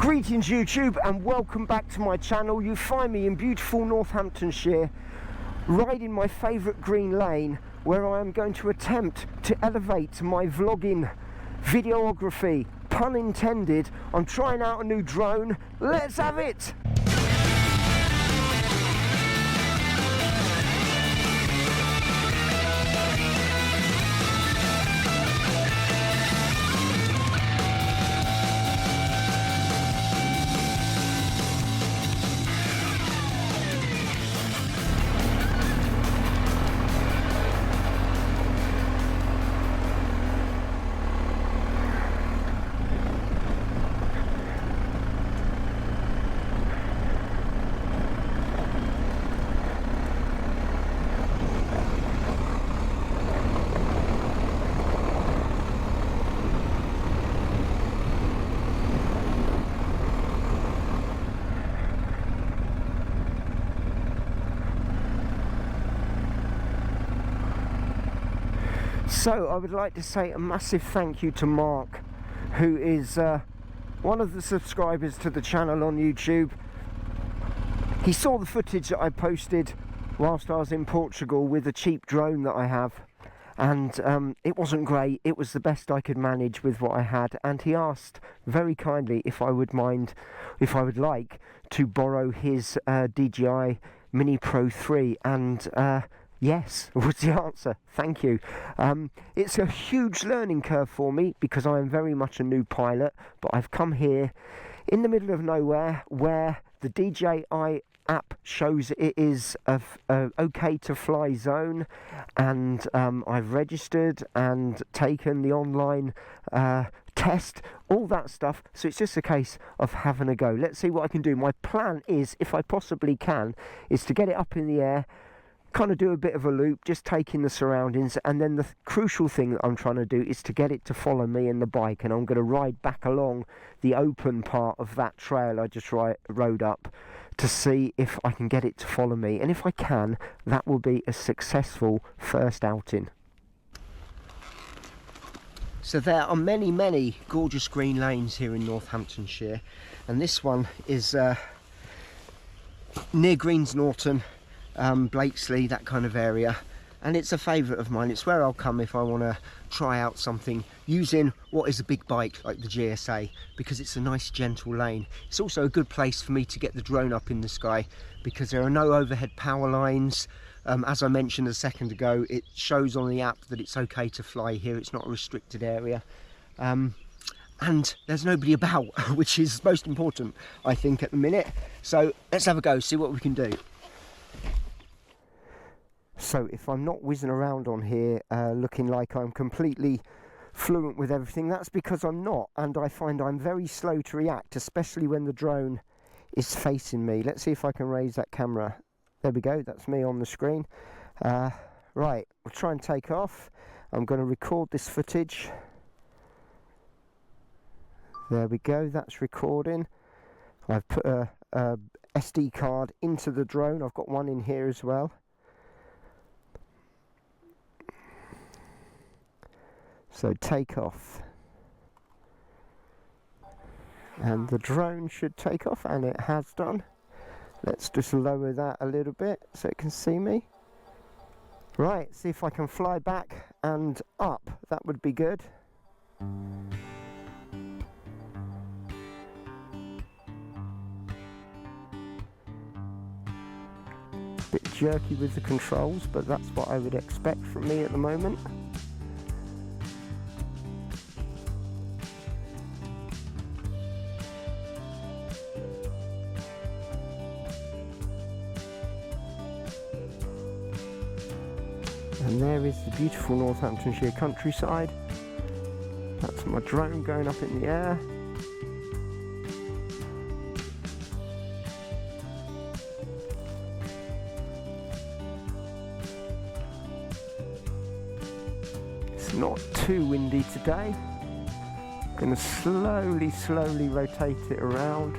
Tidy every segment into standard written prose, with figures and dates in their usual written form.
Greetings YouTube and welcome back to my channel. You find me in beautiful Northamptonshire, riding my favourite green lane, where I am going to attempt to elevate my vlogging videography. Pun intended. I'm trying out a new drone. Let's have it! So I would like to say a massive thank you to Mark, who is one of the subscribers to the channel on YouTube. He saw the footage that I posted whilst I was in Portugal with a cheap drone that I have, and it wasn't great. It was the best I could manage with what I had, and he asked very kindly if I would like to borrow his DJI Mini Pro 3, and yes was the answer. Thank you. It's a huge learning curve for me because I am very much a new pilot, but I've come here in the middle of nowhere where the DJI app shows it is a okay to fly zone, and I've registered and taken the online test, all that stuff, so it's just a case of having a go. Let's see what I can do. My plan is, if I possibly can, is to get it up in the air, kind of do a bit of a loop, just taking the surroundings, and then the crucial thing that I'm trying to do is to get it to follow me in the bike, and I'm going to ride back along the open part of that trail I just rode up to see if I can get it to follow me, and if I can, that will be a successful first outing. So there are many gorgeous green lanes here in Northamptonshire, and this one is near Greens Norton, Blakesley, that kind of area, and it's a favourite of mine. It's where I'll come if I want to try out something using what is a big bike like the GSA, because it's a nice gentle lane. It's also a good place for me to get the drone up in the sky because there are no overhead power lines. As I mentioned a second ago, it shows on the app that it's okay to fly here. It's not a restricted area, and there's nobody about, which is most important I think at the minute. So let's have a go, see what we can do. So if I'm not whizzing around on here looking like I'm completely fluent with everything, that's because I'm not, and I find I'm very slow to react, especially when the drone is facing me. Let's see if I can raise that camera. There we go, that's me on the screen. Right, we'll try and take off. I'm going to record this footage. There we go, that's recording. I've put a SD card into the drone. I've got one in here as well. So take off, and the drone should take off, and it has done. Let's just lower that a little bit so it can see me. Right, see if I can fly back and up. That would be good. Bit jerky with the controls, but that's what I would expect from me at the moment. And there is the beautiful Northamptonshire countryside. That's my drone going up in the air. It's not too windy today. I'm going to slowly rotate it around.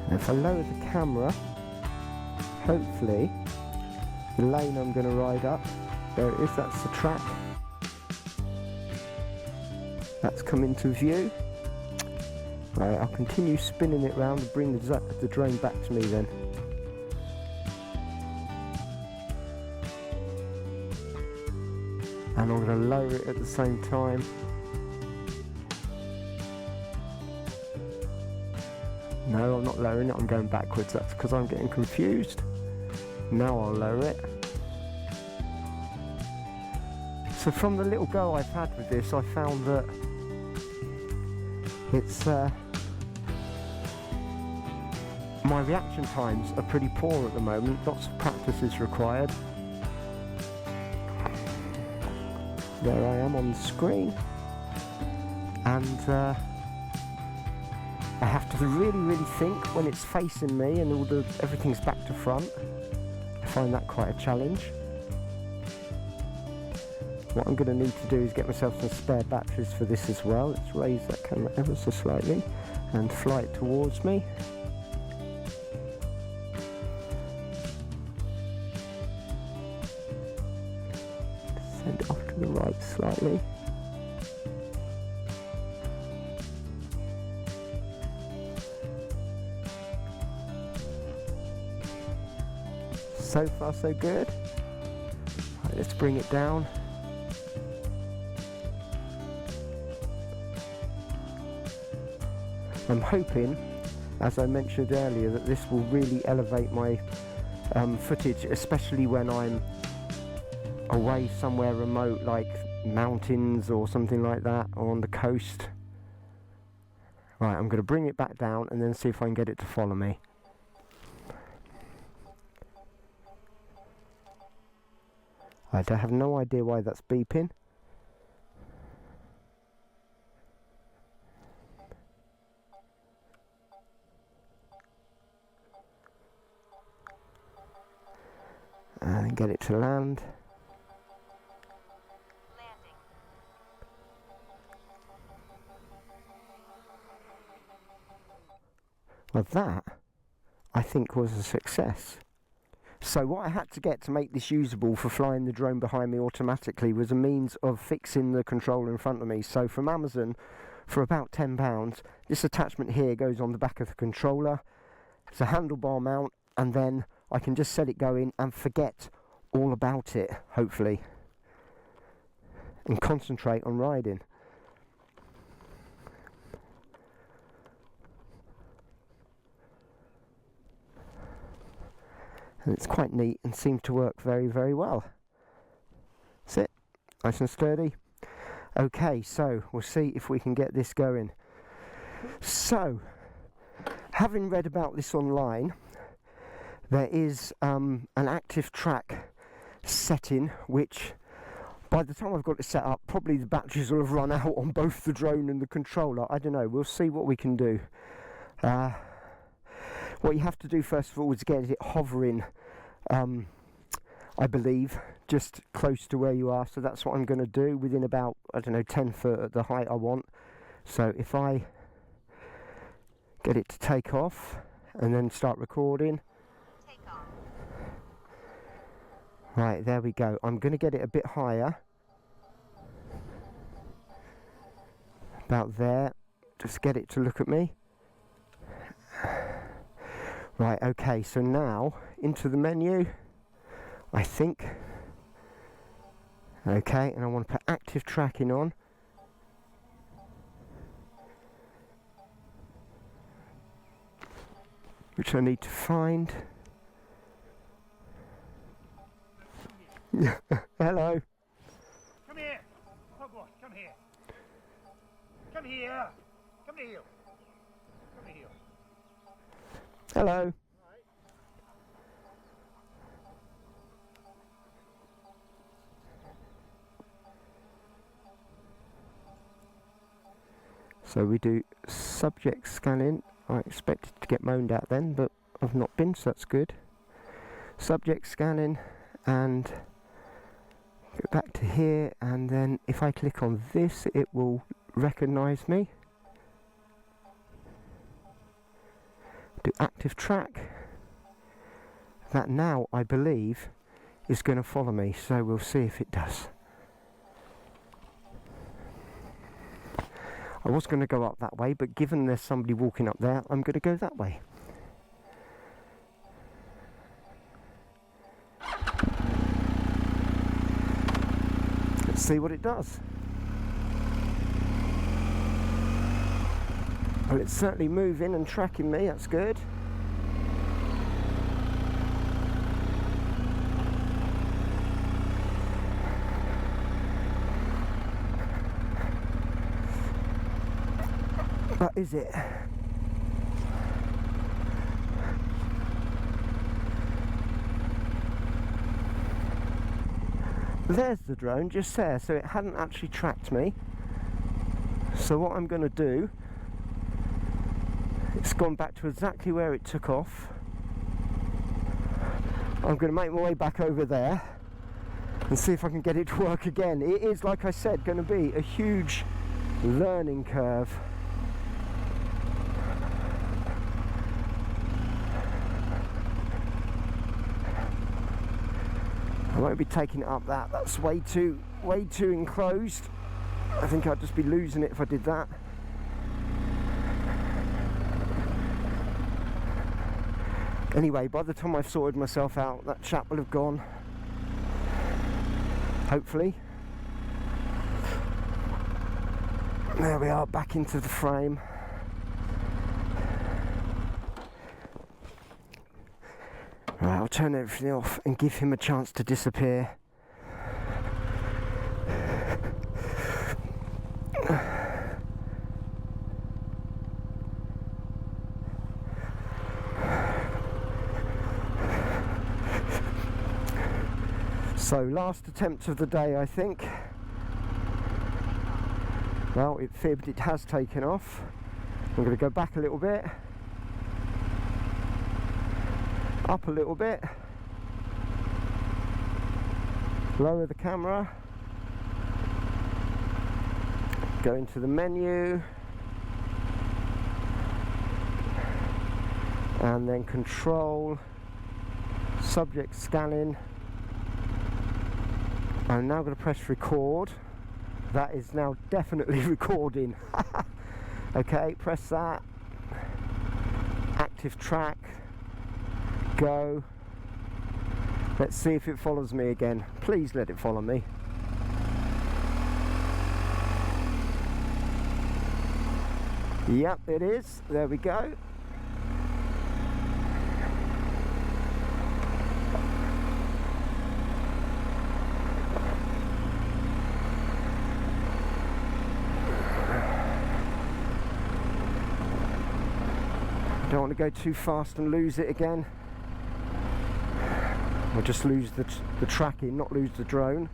And if I lower the camera, hopefully the lane I'm going to ride up, there it is, that's the track. That's come into view. Right, I'll continue spinning it round and bring the drone back to me then. And I'm going to lower it at the same time. No, I'm not lowering it, I'm going backwards. That's because I'm getting confused. Now I'll lower it. So from the little go I've had with this, I found that it's my reaction times are pretty poor at the moment. Lots of practice is required. There I am on the screen, and I have to really think when it's facing me and everything's back to front. I find that quite a challenge. What I'm going to need to do is get myself some spare batteries for this as well. Let's raise that camera ever so slightly and fly it towards me. Send it off to the right slightly. So far so good. Right, let's bring it down. I'm hoping, as I mentioned earlier, that this will really elevate my footage, especially when I'm away somewhere remote like mountains or something like that, or on the coast. Right, I'm going to bring it back down and then see if I can get it to follow me. I have no idea why that's beeping. And get it to land. Landing. Well, that I think was a success. So what I had to get to make this usable for flying the drone behind me automatically was a means of fixing the controller in front of me. So from Amazon, for about £10, this attachment here goes on the back of the controller. It's a handlebar mount, and then I can just set it going and forget all about it, hopefully, and concentrate on riding. And it's quite neat and seemed to work very well. That's it, nice and sturdy. Okay, so we'll see if we can get this going. So, having read about this online, there is an active track setting, which by the time I've got it set up, probably the batteries will have run out on both the drone and the controller. I don't know, we'll see what we can do. What you have to do first of all is get it hovering, I believe, just close to where you are. So that's what I'm going to do, within about, I don't know, 10 foot at the height I want. So if I get it to take off and then start recording. Take off. Right, there we go. I'm going to get it a bit higher. About there. Just get it to look at me. Right, okay, so now into the menu, I think. Okay, and I want to put active tracking on. Which I need to find. Hello. Come here. Oh gosh, come here. Come here. Come here. Come here. Hello. So we do subject scanning. I expected to get moaned at then, but I've not been, so that's good. Subject scanning, and go back to here, and then if I click on this, it will recognise me. Do active track, that now I believe is going to follow me, so we'll see if it does. I was going to go up that way, but given there's somebody walking up there, I'm going to go that way. Let's see what it does. Well, it's certainly moving and tracking me, that's good. That is it. There's the drone just there, so it hadn't actually tracked me. So what I'm going to do, it's gone back to exactly where it took off. I'm going to make my way back over there and see if I can get it to work again. It is, like I said, going to be a huge learning curve. I won't be taking it up that. That's way too enclosed. I think I'd just be losing it if I did that. Anyway, by the time I've sorted myself out, that chap will have gone. Hopefully. There we are, back into the frame. Right, I'll turn everything off and give him a chance to disappear. So, last attempt of the day, I think. Well, it fibbed, it has taken off. I'm going to go back a little bit. Up a little bit, lower the camera, go into the menu, and then control, subject scanning. I'm now going to press record. That is now definitely recording. Okay, press that, active track. Go. Let's see if it follows me again. Please let it follow me. Yep, it is. There we go. Don't want to go too fast and lose it again. Or just lose the tracking, not lose the drone.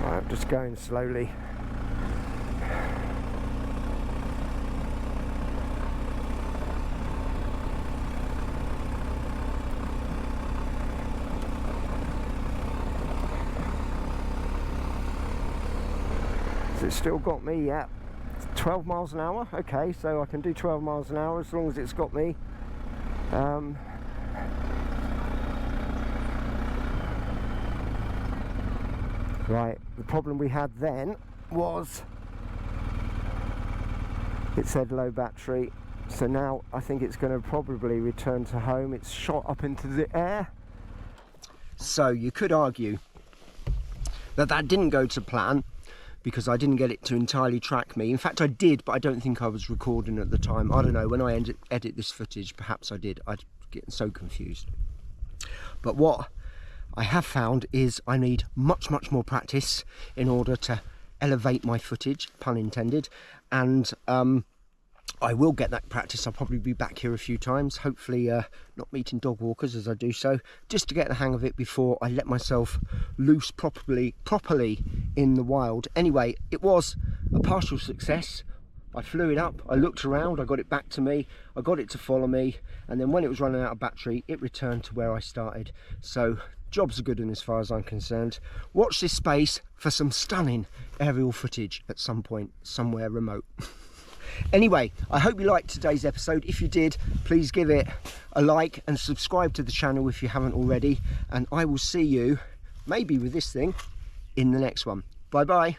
Right, I'm just going slowly. It's still got me, yeah. 12 miles an hour, okay, so I can do 12 miles an hour as long as it's got me. Right, the problem we had then was it said low battery, so now I think it's going to probably return to home. It's shot up into the air. So you could argue that that didn't go to plan, because I didn't get it to entirely track me. In fact, I did, but I don't think I was recording at the time. I don't know, when I edit this footage, perhaps I did. I get so confused. But what I have found is I need much more practice in order to elevate my footage, pun intended, and I will get that practice. I'll probably be back here a few times, hopefully not meeting dog walkers as I do so, just to get the hang of it before I let myself loose properly in the wild. Anyway, it was a partial success. I flew it up, I looked around, I got it back to me, I got it to follow me, and then when it was running out of battery, it returned to where I started. So job's a good one as far as I'm concerned. Watch this space for some stunning aerial footage at some point, somewhere remote. Anyway, I hope you liked today's episode. If you did, please give it a like and subscribe to the channel if you haven't already. And I will see you, maybe with this thing, in the next one. Bye bye.